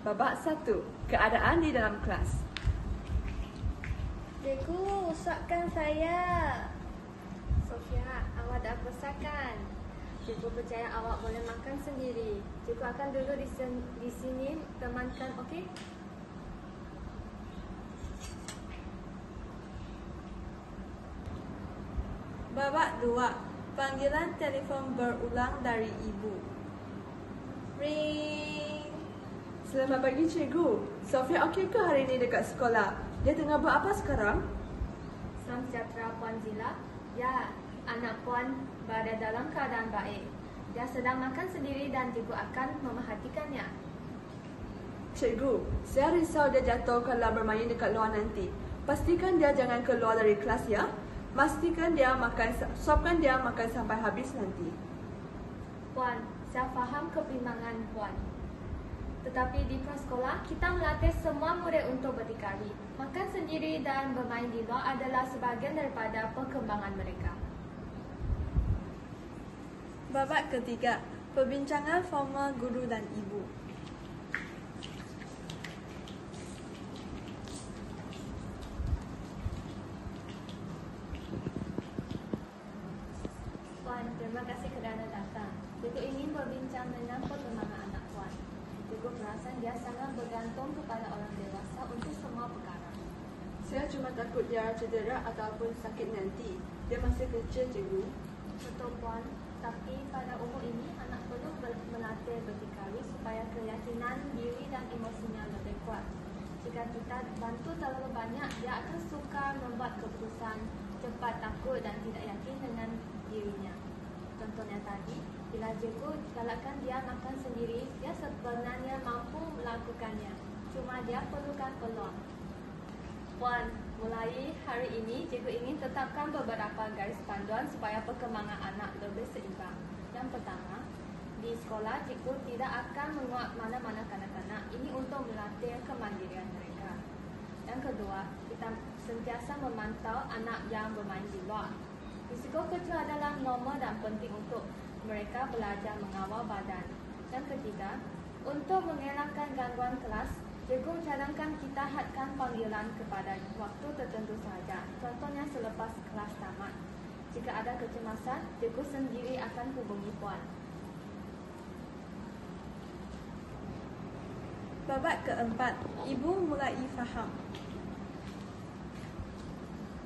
Babak 1. Keadaan di dalam kelas. Cikgu, usapkan saya. Sofia, awak dah besarkan. Cikgu percaya awak boleh makan sendiri. Cikgu akan duduk di sini temankan, okey? Babak 2. Panggilan telefon berulang dari ibu. Ring. Selamat pagi cikgu. Sofia okey ke hari ini dekat sekolah? Dia tengah buat apa sekarang? Salam sejahtera Puan Zila. Ya, anak Puan berada dalam keadaan baik. Dia sedang makan sendiri dan cikgu akan memerhatikannya. Cikgu, saya risau dia jatuh kalau bermain dekat luar nanti. Pastikan dia jangan keluar dari kelas ya. Pastikan dia sopkan dia makan sampai habis nanti. Puan, saya faham kebimbangan Puan. Tetapi di prasekolah, kita melatih semua murid untuk berdikari. Makan sendiri dan bermain di luar adalah sebahagian daripada perkembangan mereka. Babak ketiga. Perbincangan formal guru dan ibu. Puan, terima kasih kerana datang. Cikgu ingin berbincang dengan perkembangan anak Puan. Cikgu perasan dia sangat bergantung kepada orang dewasa untuk semua perkara. Saya cuma takut dia cedera ataupun sakit nanti. Dia masih kecil cikgu. Betul Puan, tapi pada umur ini anak perlu melatih berdikari supaya keyakinan diri dan emosinya lebih kuat. Jika kita bantu terlalu banyak, dia akan sukar membuat keputusan, cepat takut dan tidak yakin dengan dirinya. Contohnya tadi, bila cikgu galakkan dia makan sendiri, dia sebenarnya mampu melakukannya. Cuma dia perlukan peluang. Puan, mulai hari ini, cikgu ingin tetapkan beberapa garis panduan supaya perkembangan anak lebih seimbang. Yang pertama, di sekolah, cikgu tidak akan menguat mana-mana kanak-kanak. Ini untuk melatih kemandirian mereka. Yang kedua, kita sentiasa memantau anak yang bermain di luar. Risiko kecil adalah normal dan penting untuk mereka belajar mengawal badan. Yang ketiga, untuk mengelakkan gangguan kelas, cikgu cadangkan kita hadkan panggilan kepada waktu tertentu sahaja. Contohnya selepas kelas tamat. Jika ada kecemasan, cikgu sendiri akan hubungi Puan. Babak keempat. Ibu mulai faham.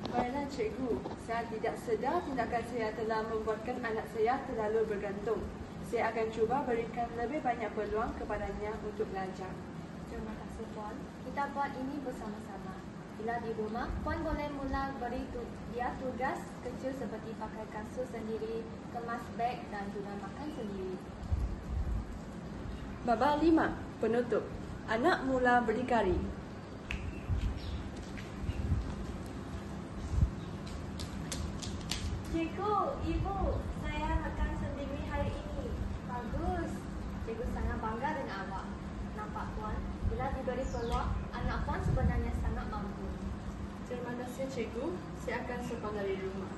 Baiklah cikgu, saya tidak sedar tindakan saya telah membuatkan anak saya terlalu bergantung. Saya akan cuba berikan lebih banyak peluang kepadanya untuk belajar. Terima kasih Puan. Kita buat ini bersama-sama. Bila di rumah, Puan boleh mula beri dia tugas kecil seperti pakai kasut sendiri, kemas beg dan juga makan sendiri. Babak 5. Penutup. Anak mula berdikari. Cikgu, ibu, saya makan sendiri hari ini. Bagus. Cikgu sangat bangga dengan awak. Nampak Puan, bila diberi peluang, anak Puan sebenarnya sangat mampu. Terima kasih cikgu. Saya akan sokong dari rumah.